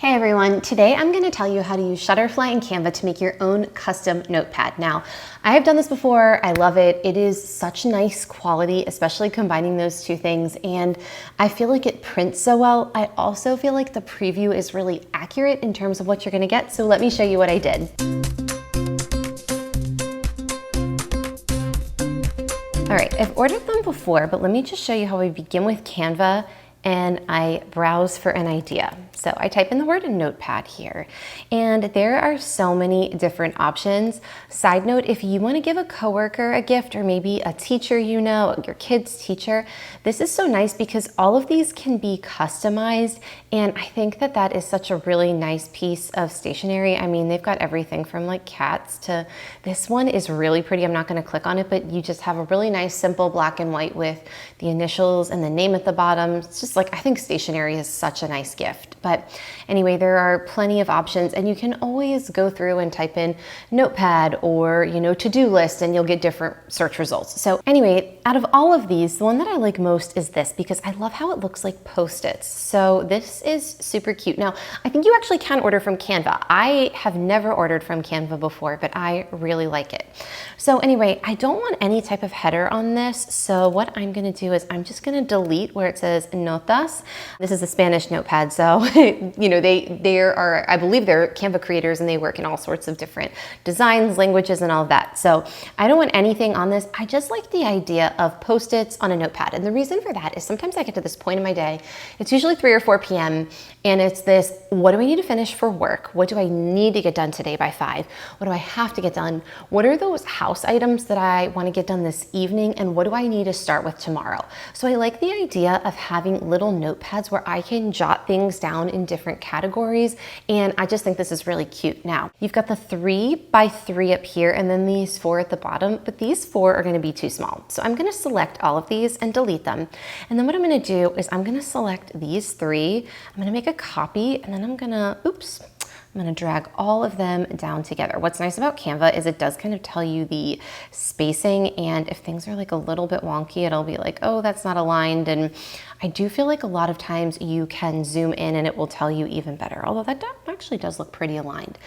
Hey everyone, today I'm going to tell you how to use Shutterfly and Canva to make your own custom notepad. Now, I have done this before, I love it. It is such nice quality, especially combining those two things, and I feel like it prints so well. I also feel like the preview is really accurate in terms of what you're going to get, so let me show you what I did. All right, I've ordered them before, but let me just show you how I begin with Canva and I browse for an idea. So I type in the word notepad here, and there are so many different options. Side note, if you want to give a coworker a gift or maybe a teacher you know, your kid's teacher, this is so nice because all of these can be customized, and I think that that is such a really nice piece of stationery. I mean, they've got everything from like cats to this one is really pretty. I'm not going to click on it, but you just have a really nice simple black and white with the initials and the name at the bottom. It's just like, I think stationery is such a nice gift. But anyway, there are plenty of options, and you can always go through and type in notepad or, to-do list, and you'll get different search results. So anyway, out of all of these, the one that I like most is this because I love how it looks like Post-its. So this is super cute. Now, I think you actually can order from Canva. I have never ordered from Canva before, but I really like it. So anyway, I don't want any type of header on this. So what I'm going to do is I'm just going to delete where it says notas. This is a Spanish notepad. So, they are, I believe they're Canva creators and they work in all sorts of different designs, languages, and all of that. So I don't want anything on this. I just like the idea of Post-its on a notepad. And the reason for that is sometimes I get to this point in my day, it's usually 3 or 4 p.m. and it's this, what do I need to finish for work? What do I need to get done today by 5? What do I have to get done? What are those house items that I want to get done this evening? And what do I need to start with tomorrow? So I like the idea of having little notepads where I can jot things down in different categories. And I just think this is really cute. Now, you've got the 3 by 3 up here and then these 4 at the bottom, but these 4 are going to be too small. So I'm going to select all of these and delete them. And then what I'm going to do is I'm going to select these 3. I'm going to make a copy, and then I'm going to drag all of them down together. What's nice about Canva is it does kind of tell you the spacing, and if things are like a little bit wonky, it'll be like, oh, that's not aligned. And I do feel like a lot of times you can zoom in and it will tell you even better, although that actually does look pretty aligned.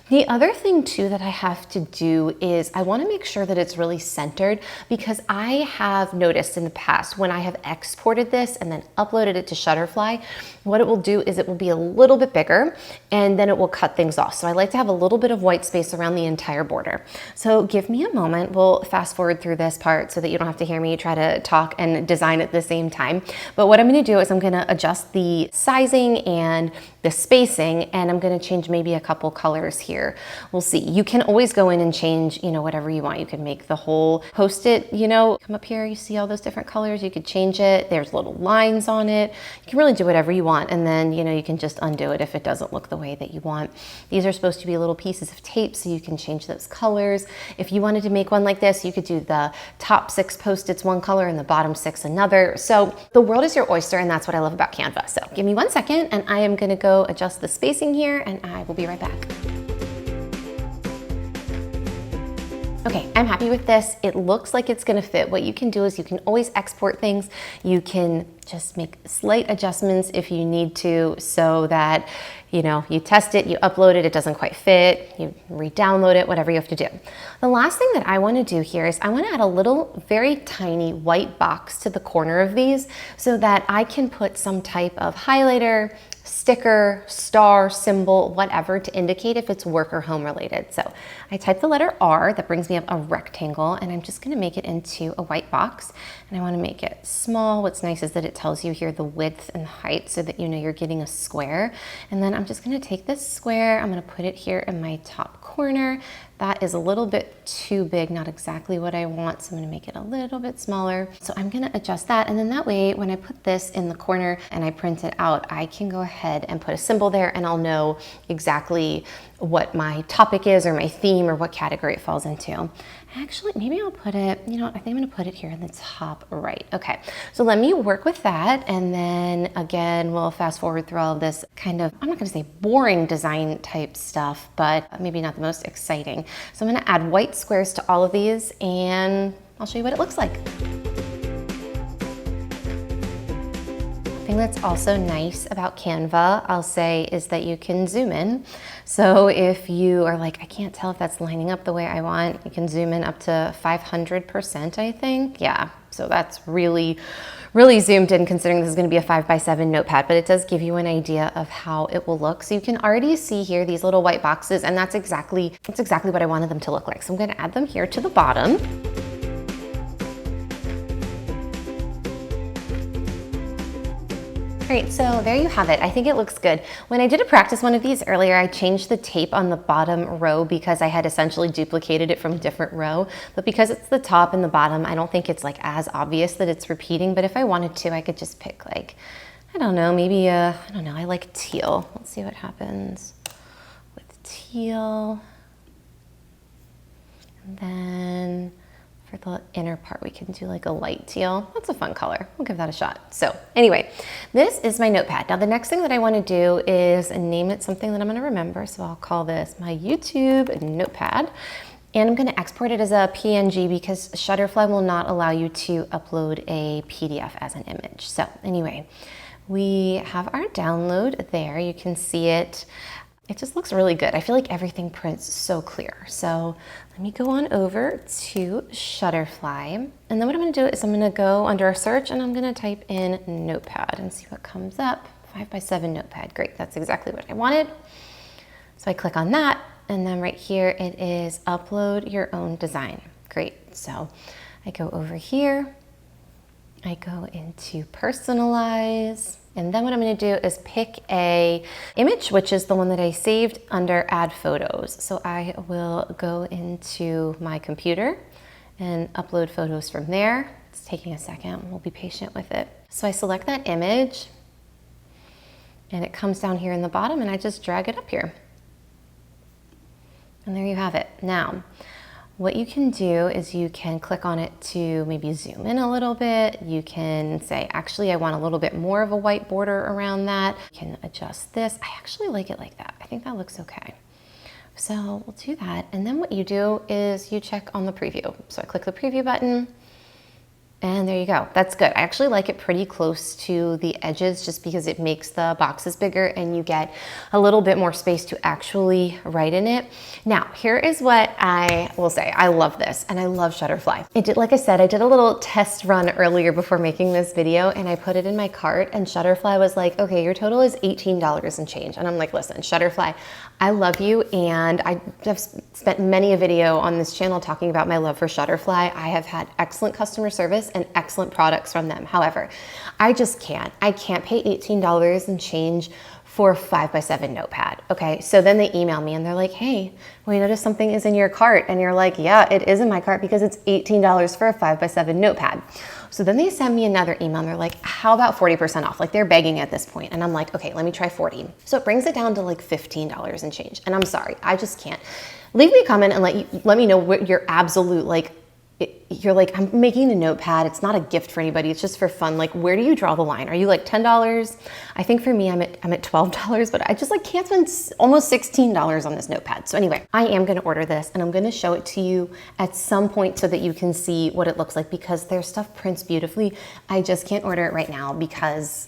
The other thing too that I have to do is I want to make sure that it's really centered, because I have noticed in the past when I have exported this and then uploaded it to Shutterfly, what it will do is it will be a little bit bigger and then it will cut things off. So I like to have a little bit of white space around the entire border. So give me a moment. We'll fast forward through this part so that you don't have to hear me try to talk and design at the same time. But what I'm going to do is I'm going to adjust the sizing and the spacing, and I'm going to change maybe a couple colors here. We'll see. You can always go in and change, whatever you want. You can make the whole Post-it, come up here, you see all those different colors. You could change it. There's little lines on it. You can really do whatever you want, and then, you can just undo it if it doesn't look the way that you want. These are supposed to be little pieces of tape, so you can change those colors. If you wanted to make one like this, you could do the top 6 Post-its one color and the bottom 6 another. So the world is your oyster, and that's what I love about Canva. So give me 1 second, and I am going to go adjust the spacing here, and I will be right back. Okay, I'm happy with this. It looks like it's gonna fit. What you can do is you can always export things. You can just make slight adjustments if you need to, so that, you test it, you upload it, it doesn't quite fit, you re-download it, whatever you have to do. The last thing that I wanna do here is I wanna add a little, very tiny white box to the corner of these so that I can put some type of highlighter, sticker, star, symbol, whatever, to indicate if it's work or home related. So I type the letter R, that brings me up a rectangle, and I'm just gonna make it into a white box, and I wanna make it small. What's nice is that it tells you here the width and the height so that you're getting a square. And then I'm just gonna take this square, I'm gonna put it here in my top corner. That is a little bit too big, not exactly what I want, so I'm gonna make it a little bit smaller. So I'm gonna adjust that, and then that way, when I put this in the corner and I print it out, I can go ahead and put a symbol there, and I'll know exactly what my topic is or my theme or what category it falls into. Actually, maybe I'll put it, I think I'm gonna put it here in the top right. Okay, so let me work with that, and then again, we'll fast forward through all of this kind of, I'm not gonna say boring design type stuff, but maybe not the most exciting. So I'm gonna add white squares to all of these, and I'll show you what it looks like. thing that's also nice about Canva, I'll say, is that you can zoom in. So if you are like, I can't tell if that's lining up the way I want, you can zoom in up to 500%, I think. Yeah, so that's really zoomed in, considering this is going to be a 5x7 notepad, but it does give you an idea of how it will look. So you can already see here these little white boxes, and that's exactly what I wanted them to look like. So I'm going to add them here to the bottom. All right, so there you have it. I think it looks good. When I did a practice one of these earlier, I changed the tape on the bottom row because I had essentially duplicated it from a different row. But because it's the top and the bottom, I don't think it's like as obvious that it's repeating. But if I wanted to, I could just pick like, I don't know, maybe I don't know, I like teal. Let's see what happens with teal. And then for the inner part, we can do like a light teal. That's a fun color. We'll give that a shot. So anyway, this is my notepad. Now the next thing that I want to do is name it something that I'm going to remember. So I'll call this my YouTube notepad. And I'm going to export it as a PNG because Shutterfly will not allow you to upload a PDF as an image. So anyway, we have our download there. You can see it. It just looks really good. I feel like everything prints so clear. So let me go on over to Shutterfly. And then what I'm going to do is I'm going to go under our search and I'm going to type in notepad and see what comes up. 5x7 notepad. Great. That's exactly what I wanted. So I click on that. And then right here it is upload your own design. Great. So I go over here. I go into personalize. And then what I'm going to do is pick a image, which is the one that I saved under add photos. So I will go into my computer and upload photos from there. It's taking a second. We'll be patient with it. So I select that image and it comes down here in the bottom and I just drag it up here. And there you have it. Now, what you can do is you can click on it to maybe zoom in a little bit. You can say, actually, I want a little bit more of a white border around that. You can adjust this. I actually like it like that. I think that looks okay. So we'll do that. And then what you do is you check on the preview. So I click the preview button. And there you go. That's good. I actually like it pretty close to the edges just because it makes the boxes bigger and you get a little bit more space to actually write in it. Now, here is what I will say. I love this and I love Shutterfly. Like I said, I did a little test run earlier before making this video and I put it in my cart and Shutterfly was like, okay, your total is $18 and change. And I'm like, listen, Shutterfly, I love you. And I have spent many a video on this channel talking about my love for Shutterfly. I have had excellent customer service and excellent products from them. However, I just can't. I can't pay $18 and change for a 5x7 notepad. Okay, so then they email me and they're like, hey, we noticed something is in your cart. And you're like, yeah, it is in my cart because it's $18 for a 5x7 notepad. So then they send me another email and they're like, how about 40% off? Like they're begging at this point. And I'm like, okay, let me try 40. So it brings it down to like $15 and change. And I'm sorry, I just can't. Leave me a comment and let me know what your absolute you're like, I'm making a notepad. It's not a gift for anybody. It's just for fun. Like, where do you draw the line? Are you like $10? I think for me, I'm at $12, but I just like can't spend almost $16 on this notepad. So anyway, I am going to order this and I'm going to show it to you at some point so that you can see what it looks like because their stuff prints beautifully. I just can't order it right now because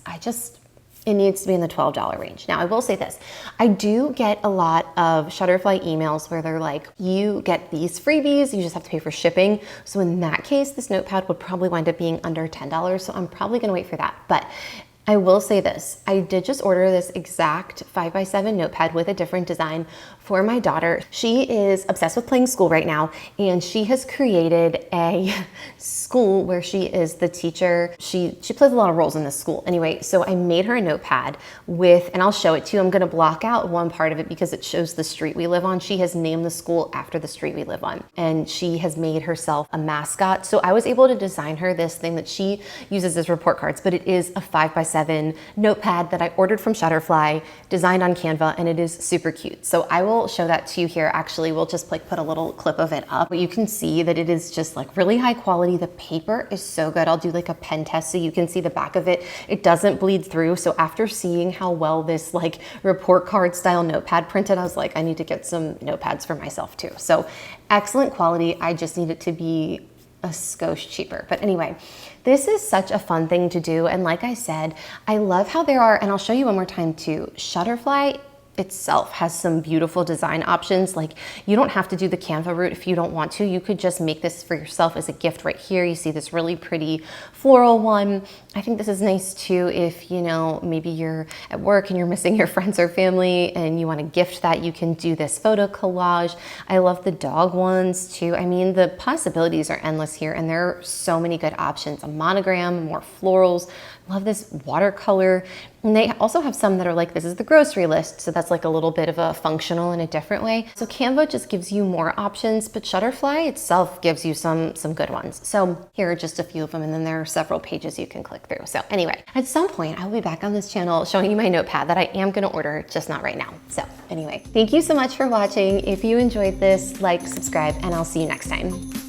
it needs to be in the $12 range. Now, I will say this. I do get a lot of Shutterfly emails where they're like, you get these freebies, you just have to pay for shipping. So in that case, this notepad would probably wind up being under $10. So I'm probably gonna wait for that. But I will say this, I did just order this exact 5x7 notepad with a different design for my daughter. She is obsessed with playing school right now, and she has created a school where she is the teacher. She plays a lot of roles in this school. Anyway, so I made her a notepad with, and I'll show it to you. I'm gonna block out one part of it because it shows the street we live on. She has named the school after the street we live on, and she has made herself a mascot. So I was able to design her this thing that she uses as report cards, but it is a 5x7 notepad that I ordered from Shutterfly, designed on Canva, and it is super cute. So I will show that to you here. Actually, we'll just like put a little clip of it up. But you can see that it is just like really high quality. The paper is so good. I'll do like a pen test so you can see the back of it. It doesn't bleed through. So after seeing how well this like report card style notepad printed, I was like, I need to get some notepads for myself too. So excellent quality. I just need it to be a skosh cheaper. But anyway, this is such a fun thing to do. And like I said, I love how there are, and I'll show you one more time too, Shutterfly itself has some beautiful design options. Like, you don't have to do the Canva route if you don't want to. You could just make this for yourself as a gift right here. You see this really pretty floral one. I think this is nice too if, you know, maybe you're at work and you're missing your friends or family and you want to gift that. You can do this photo collage. I love the dog ones too. I mean, the possibilities are endless here, and there are so many good options. A monogram, more florals. Love this watercolor. And they also have some that are like, this is the grocery list. So that's like a little bit of a functional in a different way. So Canva just gives you more options, but Shutterfly itself gives you some good ones. So here are just a few of them, and then there are several pages you can click through. So anyway, at some point I will be back on this channel showing you my notepad that I am gonna order, just not right now. So anyway, thank you so much for watching. If you enjoyed this, like, subscribe, and I'll see you next time.